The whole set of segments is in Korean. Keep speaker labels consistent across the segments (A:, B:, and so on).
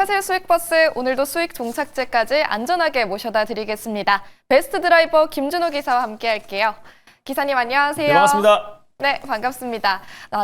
A: 타셀 수익버스 오늘도 수익 종착지까지 안전하게 모셔다 드리겠습니다. 베스트 드라이버 김준호 기사와 함께 할게요. 기사님 안녕하세요.
B: 네, 반갑습니다.
A: 네, 반갑습니다.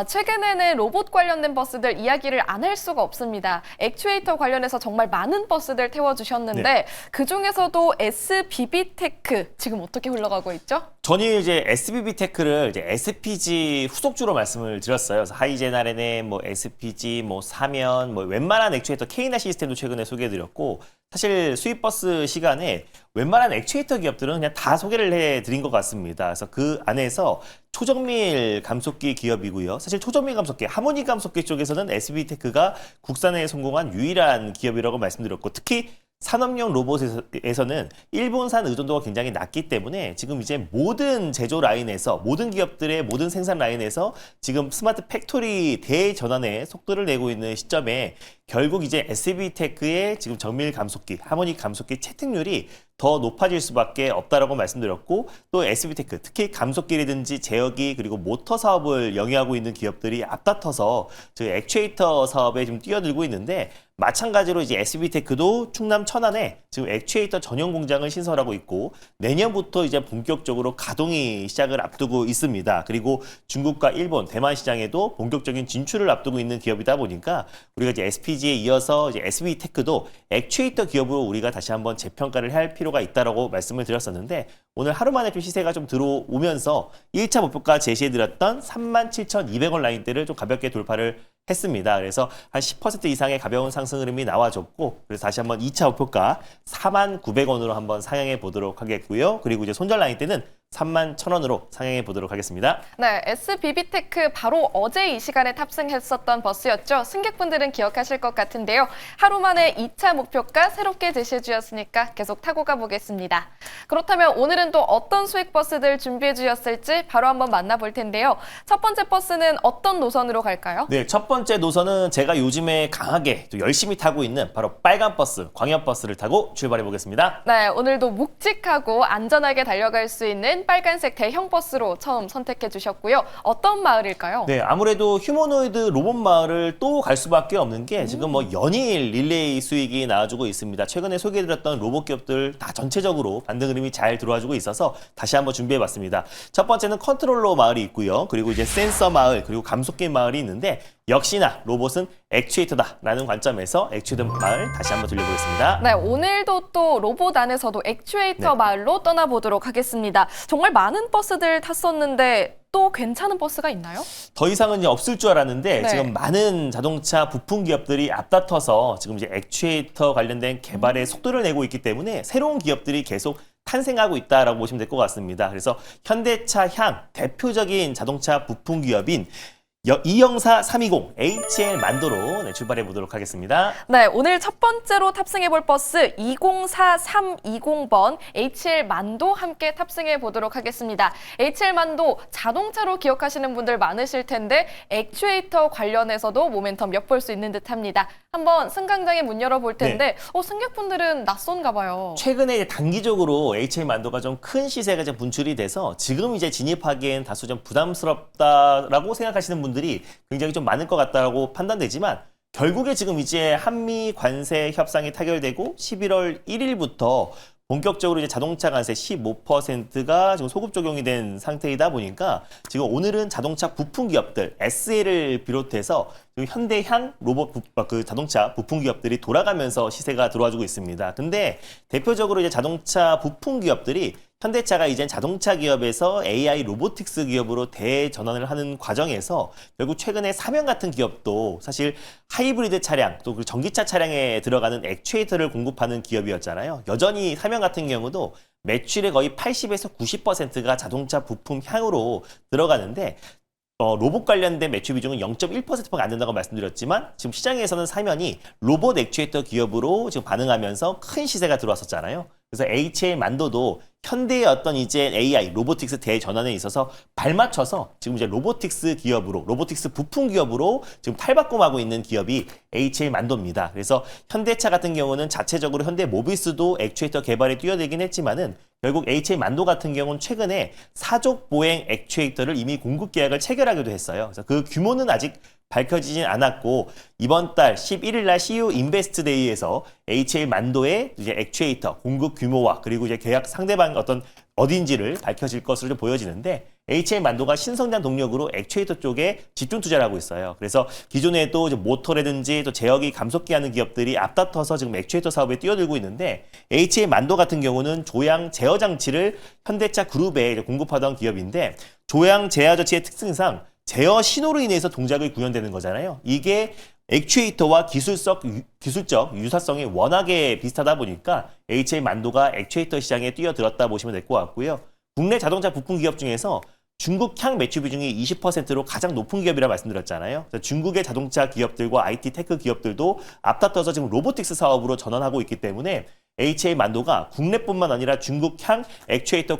A: 최근에는 로봇 관련된 버스들 이야기를 안 할 수가 없습니다. 액추에이터 관련해서 정말 많은 버스들 태워주셨는데
B: 네.
A: 그중에서도 SBB테크 지금 어떻게 흘러가고 있죠?
B: 저는 이제 SBB테크를 이제 SPG 후속주로 말씀을 드렸어요. 그래서 하이제나렌의 뭐 SPG, 뭐 사면, 뭐 웬만한 액추에이터 K나 시스템도 최근에 소개해드렸고 사실 수입버스 시간에 웬만한 액추에이터 기업들은 그냥 다 소개를 해드린 것 같습니다. 그래서 그 안에서 초정밀 감속기 기업이고요. 사실 초정밀 감속기, 하모닉 감속기 쪽에서는 SBB테크가 국산에 성공한 유일한 기업이라고 말씀드렸고 특히 산업용 로봇에서는 일본산 의존도가 굉장히 낮기 때문에 지금 이제 모든 제조 라인에서 모든 기업들의 모든 생산 라인에서 지금 스마트 팩토리 대전환에 속도를 내고 있는 시점에 결국 이제 SBTech의 지금 정밀 감속기, 하모닉 감속기 채택률이 더 높아질 수밖에 없다라고 말씀드렸고 또 SB테크 특히 감속기라든지 제어기 그리고 모터 사업을 영위하고 있는 기업들이 앞다퉈서 저희 액추에이터 사업에 지금 뛰어들고 있는데 마찬가지로 이제 SB테크도 충남 천안에 지금 액추에이터 전용 공장을 신설하고 있고 내년부터 이제 본격적으로 가동이 시작을 앞두고 있습니다. 그리고 중국과 일본, 대만 시장에도 본격적인 진출을 앞두고 있는 기업이다 보니까 우리가 이제 SPG에 이어서 이제 SB테크도 액추에이터 기업으로 우리가 다시 한번 재평가를 할 필요가 있다라고 말씀을 드렸었는데 오늘 하루 만에 좀 시세가 좀 들어오면서 1차 목표가 제시해드렸던 37,200원 라인대를 좀 가볍게 돌파를 했습니다. 그래서 한 10% 이상의 가벼운 상승 흐름이 나와줬고 그래서 다시 한번 2차 목표가 41,900원으로 한번 상향해 보도록 하겠고요. 그리고 이제 손절 라인 때는 31,000원으로 상향해 보도록 하겠습니다.
A: 네, SBB테크 바로 어제 이 시간에 탑승했었던 버스였죠. 승객분들은 기억하실 것 같은데요. 하루 만에 2차 목표가 새롭게 제시해 주셨으니까 계속 타고 가보겠습니다. 그렇다면 오늘은 또 어떤 수익 버스들 준비해 주셨을지 바로 한번 만나볼 텐데요. 첫 번째 버스는 어떤 노선으로 갈까요?
B: 네, 첫 번째 노선은 제가 요즘에 강하게 또 열심히 타고 있는 바로 빨간 버스, 광역 버스를 타고 출발해 보겠습니다.
A: 네, 오늘도 묵직하고 안전하게 달려갈 수 있는 빨간색 대형 버스로 처음 선택해 주셨고요. 어떤 마을일까요?
B: 네, 아무래도 휴머노이드 로봇 마을을 또 갈 수밖에 없는 게 지금 뭐 연일 릴레이 수익이 나와주고 있습니다. 최근에 소개해드렸던 로봇 기업들 다 전체적으로 반등 흐름이 잘 들어와주고 있어서 다시 한번 준비해봤습니다. 첫 번째는 컨트롤러 마을이 있고요. 그리고 이제 센서 마을, 그리고 감속기 마을이 있는데 역시나 로봇은 액추에이터다라는 관점에서 액추에이터 마을 다시 한번 들려보겠습니다.
A: 네, 오늘도 또 로봇 안에서도 액추에이터 마을로 떠나보도록 하겠습니다. 정말 많은 버스들 탔었는데 또 괜찮은 버스가 있나요?
B: 더 이상은 이제 없을 줄 알았는데
A: 네.
B: 지금 많은 자동차 부품 기업들이 앞다퉈서 지금 이제 액추에이터 관련된 개발에 속도를 내고 있기 때문에 새로운 기업들이 계속 탄생하고 있다라고 보시면 될 것 같습니다. 그래서 현대차 향 대표적인 자동차 부품 기업인 이영사 320 HL 만도로 출발해 보도록 하겠습니다.
A: 네, 오늘 첫 번째로 탑승해 볼 버스 204320번 HL 만도 함께 탑승해 보도록 하겠습니다. HL 만도 자동차로 기억하시는 분들 많으실 텐데 액추에이터 관련해서도 모멘텀 엿볼 수 있는 듯합니다. 한번 승강장에 문 열어볼 텐데 승객분들은 낯선가 봐요.
B: 최근에 단기적으로 HL 만도가 좀 큰 시세가 좀 분출이 돼서 지금 이제 진입하기엔 다소 좀 부담스럽다라고 생각하시는 분들이 굉장히 좀 많을 것 같다고 판단되지만 결국에 지금 이제 한미 관세 협상이 타결되고 11월 1일부터 본격적으로 이제 자동차 관세 15%가 지금 소급 적용이 된 상태이다 보니까 지금 오늘은 자동차 부품 기업들 SL을 비롯해서 현대향 로봇 그 자동차 부품 기업들이 돌아가면서 시세가 들어와주고 있습니다. 근데 대표적으로 이제 자동차 부품 기업들이 현대차가 이제 자동차 기업에서 AI 로보틱스 기업으로 대전환을 하는 과정에서 결국 최근에 사면 같은 기업도 사실 하이브리드 차량 또 그 전기차 차량에 들어가는 액추에이터를 공급하는 기업이었잖아요. 여전히 사면 같은 경우도 매출의 거의 80에서 90%가 자동차 부품 향으로 들어가는데 로봇 관련된 매출 비중은 0.1%밖에 안 된다고 말씀드렸지만 지금 시장에서는 사면이 로봇 액추에이터 기업으로 지금 반응하면서 큰 시세가 들어왔었잖아요. 그래서 HL 만도도 현대의 어떤 이제 AI, 로보틱스 대전환에 있어서 발맞춰서 지금 이제 로보틱스 기업으로, 로보틱스 부품 기업으로 지금 탈바꿈하고 있는 기업이 HL 만도입니다. 그래서 현대차 같은 경우는 자체적으로 현대 모비스도 액추에이터 개발에 뛰어들긴 했지만은 결국 HL 만도 같은 경우는 최근에 사족 보행 액추에이터를 이미 공급 계약을 체결하기도 했어요. 그래서 그 규모는 아직 밝혀지진 않았고 이번 달 11일 날 CU 인베스트 데이에서 HL 만도의 이제 액추에이터 공급 규모와 그리고 이제 계약 상대방 어딘지를 밝혀질 것으로 좀 보여지는데 HL 만도가 신성장 동력으로 액추에이터 쪽에 집중 투자를 하고 있어요. 그래서 기존에도 모터라든지 또 제어기 감속기 하는 기업들이 앞다퉈서 지금 액추에이터 사업에 뛰어들고 있는데 HL 만도 같은 경우는 조향 제어 장치를 현대차 그룹에 이제 공급하던 기업인데 조향 제어 장치의 특성상 제어 신호로 인해서 동작이 구현되는 거잖아요. 이게 액추에이터와 기술적 유사성이 워낙에 비슷하다 보니까 HL 만도가 액추에이터 시장에 뛰어들었다 보시면 될 것 같고요. 국내 자동차 부품 기업 중에서 중국향 매출 비중이 20%로 가장 높은 기업이라 말씀드렸잖아요. 그래서 중국의 자동차 기업들과 IT 테크 기업들도 앞다퉈서 지금 로보틱스 사업으로 전환하고 있기 때문에 HL 만도가 국내뿐만 아니라 중국향 액추에이터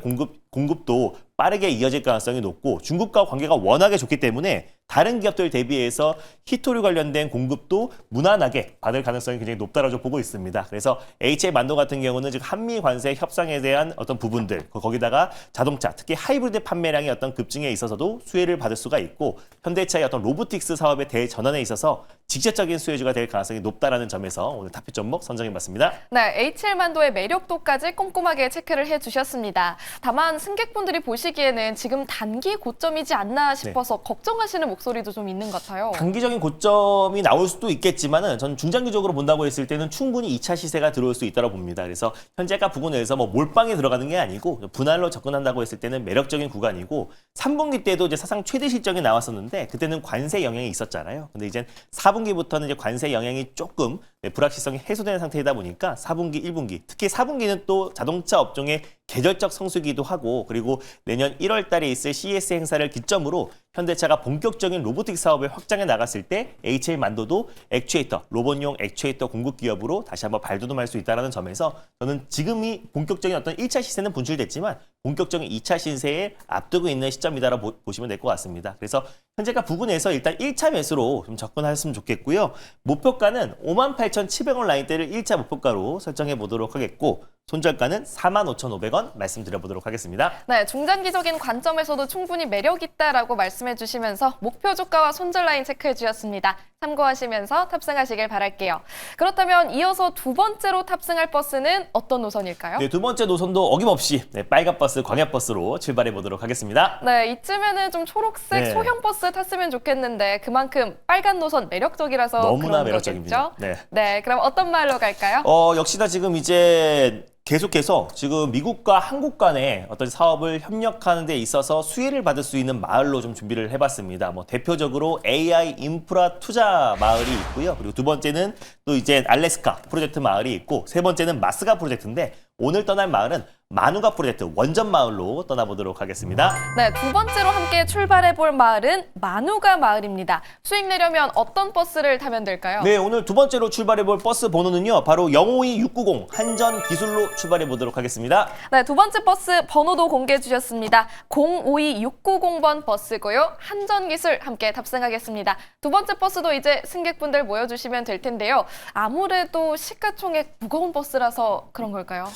B: 공급도 빠르게 이어질 가능성이 높고 중국과 관계가 워낙에 좋기 때문에 다른 기업들 대비해서 히토류 관련된 공급도 무난하게 받을 가능성이 굉장히 높다라고 보고 있습니다. 그래서 HL 만도 같은 경우는 지금 한미 관세 협상에 대한 어떤 부분들 거기다가 자동차 특히 하이브리드 판매량의 어떤 급증에 있어서도 수혜를 받을 수가 있고 현대차의 어떤 로보틱스 사업의 대전환에 있어서 직접적인 수혜주가 될 가능성이 높다라는 점에서 오늘 탑픽 종목 선정해봤습니다.
A: 네, HL 만도의 매력도까지 꼼꼼하게 체크를 해주셨습니다. 다만 승객분들이 보시기에는 지금 단기 고점이지 않나 싶어서 걱정하시는 목소리도 좀 있는 것 같아요.
B: 단기적인 고점이 나올 수도 있겠지만은 전 중장기적으로 본다고 했을 때는 충분히 2차 시세가 들어올 수 있다고 봅니다. 그래서 현재가 부근에서 몰빵에 들어가는 게 아니고 분할로 접근한다고 했을 때는 매력적인 구간이고 3분기 때도 이제 사상 최대 실적이 나왔었는데 그때는 관세 영향이 있었잖아요. 근데 이제 4분기부터는 이제 관세 영향이 조금 불확실성이 해소되는 상태이다 보니까 4분기, 1분기, 특히 4분기는 또 자동차 업종의 계절적 성수기도 하고 그리고 내년 1월 달에 있을 CES 행사를 기점으로 현대차가 본격적인 로보틱 사업에 확장해 나갔을 때 HL 만도도 액추에이터, 로봇용 액추에이터 공급 기업으로 다시 한번 발돋움할 수 있다는 점에서 저는 지금이 본격적인 어떤 1차 시세는 분출됐지만 본격적인 2차 시세에 앞두고 있는 시점이다라고 보시면 될 것 같습니다. 그래서 현재가 부근에서 일단 1차 매수로 좀 접근하셨으면 좋겠고요. 목표가는 58,700원 라인대를 1차 목표가로 설정해 보도록 하겠고 손절가는 45,500원 말씀드려보도록 하겠습니다.
A: 네, 중장기적인 관점에서도 충분히 매력 있다라고 말씀해 주시면서 목표 주가와 손절 라인 체크해 주셨습니다. 참고하시면서 탑승하시길 바랄게요. 그렇다면 이어서 두 번째로 탑승할 버스는 어떤 노선일까요?
B: 네, 두 번째 노선도 어김없이 빨간 버스, 광역버스로 출발해 보도록 하겠습니다.
A: 네, 이쯤에는 좀 초록색
B: 네.
A: 소형 버스 탔으면 좋겠는데 그만큼 빨간 노선 매력적이라서
B: 너무나
A: 그런
B: 매력적입니다.
A: 거겠죠? 네, 그럼 어떤 말로 갈까요?
B: 역시나 지금 이제 계속해서 지금 미국과 한국 간의 어떤 사업을 협력하는 데 있어서 수혜를 받을 수 있는 마을로 좀 준비를 해봤습니다. 대표적으로 AI 인프라 투자 마을이 있고요. 그리고 두 번째는 또 이제 알래스카 프로젝트 마을이 있고 세 번째는 마스가 프로젝트인데 오늘 떠날 마을은 마누가 프로젝트 원전 마을로 떠나보도록 하겠습니다.
A: 네, 두 번째로 함께 출발해볼 마을은 마누가 마을입니다. 수익 내려면 어떤 버스를 타면 될까요?
B: 네, 오늘 두 번째로 출발해볼 버스 번호는요. 바로 052690 한전 기술로 출발해보도록 하겠습니다.
A: 네, 두 번째 버스 번호도 공개해 주셨습니다. 052690번 버스고요. 한전기술 함께 탑승하겠습니다. 두 번째 버스도 이제 승객분들 모여주시면 될 텐데요. 아무래도 시가총액 무거운 버스라서 그런 걸까요?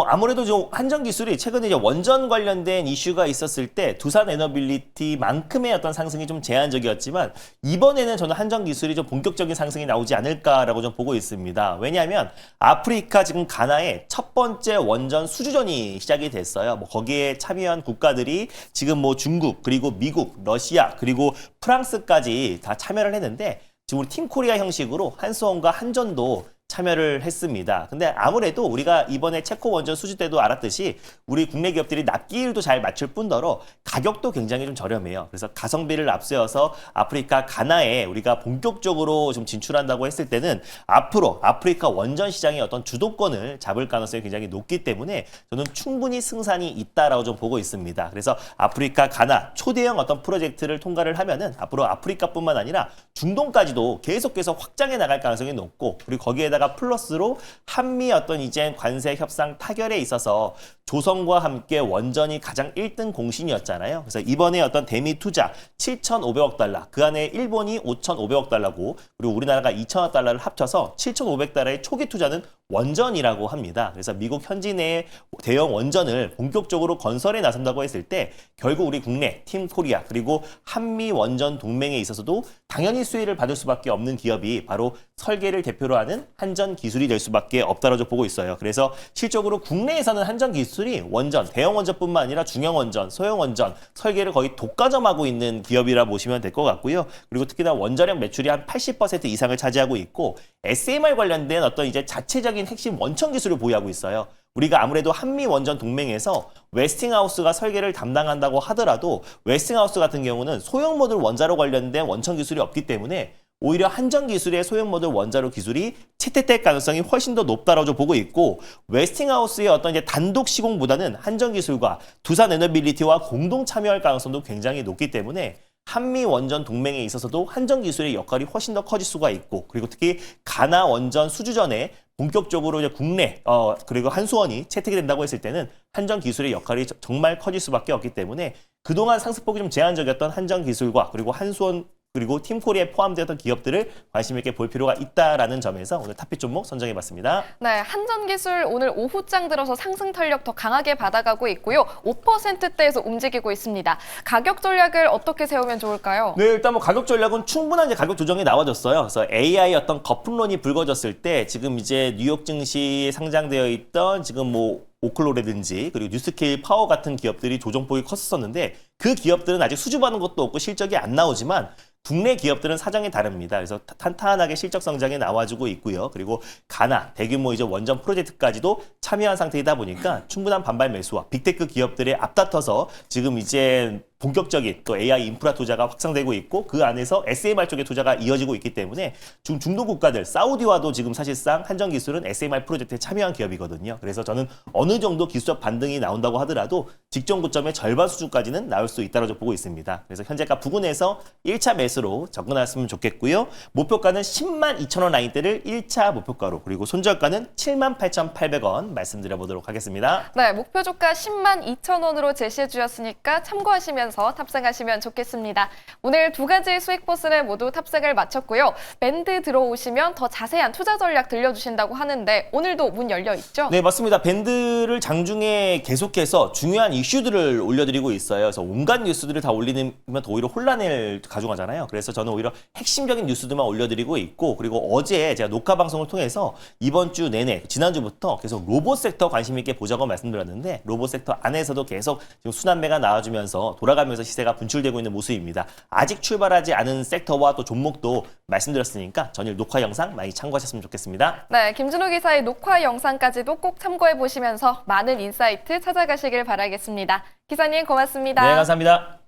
B: 아무래도 좀 한전기술이 최근에 이제 원전 관련된 이슈가 있었을 때 두산 에너빌리티만큼의 어떤 상승이 좀 제한적이었지만 이번에는 저는 한전기술이 좀 본격적인 상승이 나오지 않을까라고 좀 보고 있습니다. 왜냐하면 아프리카 지금 가나에 첫 번째 원전 수주전이 시작이 됐어요. 거기에 참여한 국가들이 지금 중국 그리고 미국, 러시아 그리고 프랑스까지 다 참여를 했는데 지금 우리 팀 코리아 형식으로 한수원과 한전도 참여를 했습니다. 근데 아무래도 우리가 이번에 체코 원전 수주 때도 알았듯이 우리 국내 기업들이 납기일도 잘 맞출 뿐더러 가격도 굉장히 좀 저렴해요. 그래서 가성비를 앞세워서 아프리카 가나에 우리가 본격적으로 좀 진출한다고 했을 때는 앞으로 아프리카 원전 시장의 어떤 주도권을 잡을 가능성이 굉장히 높기 때문에 저는 충분히 승산이 있다라고 좀 보고 있습니다. 그래서 아프리카 가나 초대형 어떤 프로젝트를 통과를 하면은 앞으로 아프리카뿐만 아니라 중동까지도 계속해서 확장해 나갈 가능성이 높고 그리고 거기에다가 플러스로 한미 어떤 이제 관세 협상 타결에 있어서 조선과 함께 원전이 가장 1등 공신이었잖아요. 그래서 이번에 어떤 대미 투자 7,500억 달러, 그 안에 일본이 5,500억 달러고 그리고 우리나라가 2,000억 달러를 합쳐서 7,500달러의 초기 투자는 원전이라고 합니다. 그래서 미국 현지 내에 대형 원전을 본격적으로 건설에 나선다고 했을 때 결국 우리 국내 팀 코리아 그리고 한미 원전 동맹에 있어서도 당연히 수혜를 받을 수밖에 없는 기업이 바로 설계를 대표로 하는 한전 기술이 될 수밖에 없다라고 보고 있어요. 그래서 실적으로 국내에서는 한전 기술이 원전, 대형 원전뿐만 아니라 중형 원전, 소형 원전 설계를 거의 독과점하고 있는 기업이라 보시면 될 것 같고요. 그리고 특히나 원자력 매출이 한 80% 이상을 차지하고 있고 SMR 관련된 어떤 이제 자체적인 핵심 원천 기술을 보유하고 있어요. 우리가 아무래도 한미 원전 동맹에서 웨스팅하우스가 설계를 담당한다고 하더라도 웨스팅하우스 같은 경우는 소형 모듈 원자로 관련된 원천 기술이 없기 때문에 오히려 한전 기술의 소형 모듈 원자로 기술이 채택될 가능성이 훨씬 더 높다라고 보고 있고 웨스팅하우스의 어떤 이제 단독 시공보다는 한전 기술과 두산 에너빌리티와 공동 참여할 가능성도 굉장히 높기 때문에 한미 원전 동맹에 있어서도 한전 기술의 역할이 훨씬 더 커질 수가 있고 그리고 특히 가나 원전 수주전에 본격적으로 이제 국내 그리고 한수원이 채택이 된다고 했을 때는 한전 기술의 역할이 정말 커질 수밖에 없기 때문에 그동안 상승폭이 좀 제한적이었던 한전 기술과 그리고 한수원 그리고 팀코리아에 포함되었던 기업들을 관심 있게 볼 필요가 있다라는 점에서 오늘 탑픽 종목 선정해봤습니다.
A: 네, 한전기술 오늘 오후장 들어서 상승 탄력 더 강하게 받아가고 있고요. 5%대에서 움직이고 있습니다. 가격 전략을 어떻게 세우면 좋을까요?
B: 네, 일단 뭐 가격 전략은 충분한 이제 가격 조정이 나와졌어요. 그래서 AI 어떤 거품론이 불거졌을 때 지금 이제 뉴욕 증시에 상장되어 있던 지금 뭐 오클로라든지 그리고 뉴스케일 파워 같은 기업들이 조정폭이 컸었는데 그 기업들은 아직 수주받은 것도 없고 실적이 안 나오지만 국내 기업들은 사정이 다릅니다. 그래서 탄탄하게 실적 성장이 나와주고 있고요. 그리고 가나 대규모 이제 원전 프로젝트까지도 참여한 상태이다 보니까 충분한 반발 매수와 빅테크 기업들의 앞다퉈서 지금 이제 본격적인 또 AI 인프라 투자가 확산되고 있고 그 안에서 SMR 쪽의 투자가 이어지고 있기 때문에 중동 국가들 사우디와도 지금 사실상 한전기술은 SMR 프로젝트에 참여한 기업이거든요. 그래서 저는 어느 정도 기술적 반등이 나온다고 하더라도 직전 고점의 절반 수준까지는 나올 수 있다고 보고 있습니다. 그래서 현재가 부근에서 1차 매수로 접근하셨으면 좋겠고요. 목표가는 10만 2천 원 라인대를 1차 목표가로 그리고 손절가는 78,800원 말씀드려보도록 하겠습니다.
A: 네, 목표 주가 10만 2천 원으로 제시해 주셨으니까 참고하시면서 탑승하시면 좋겠습니다. 오늘 두 가지 수익 버스를 모두 탑승을 마쳤고요. 밴드 들어오시면 더 자세한 투자 전략 들려주신다고 하는데 오늘도 문 열려 있죠?
B: 네, 맞습니다. 밴드를 장중에 계속해서 중요한 이슈들을 올려드리고 있어요. 그래서 온갖 뉴스들을 다 올리면 더 오히려 혼란을 가져가잖아요. 그래서 저는 오히려 핵심적인 뉴스들만 올려드리고 있고 그리고 어제 제가 녹화 방송을 통해서 이번 주 내내 지난주부터 계속 로봇 섹터 관심 있게 보자고 말씀드렸는데 로봇 섹터 안에서도 계속 지금 순환매가 나와주면서 돌아가면서 시세가 분출되고 있는 모습입니다. 아직 출발하지 않은 섹터와 또 종목도 말씀드렸으니까 전일 녹화 영상 많이 참고하셨으면 좋겠습니다.
A: 네, 김준호 기사의 녹화 영상까지도 꼭 참고해 보시면서 많은 인사이트 찾아가시길 바라겠습니다. 기사님 고맙습니다.
B: 네, 감사합니다.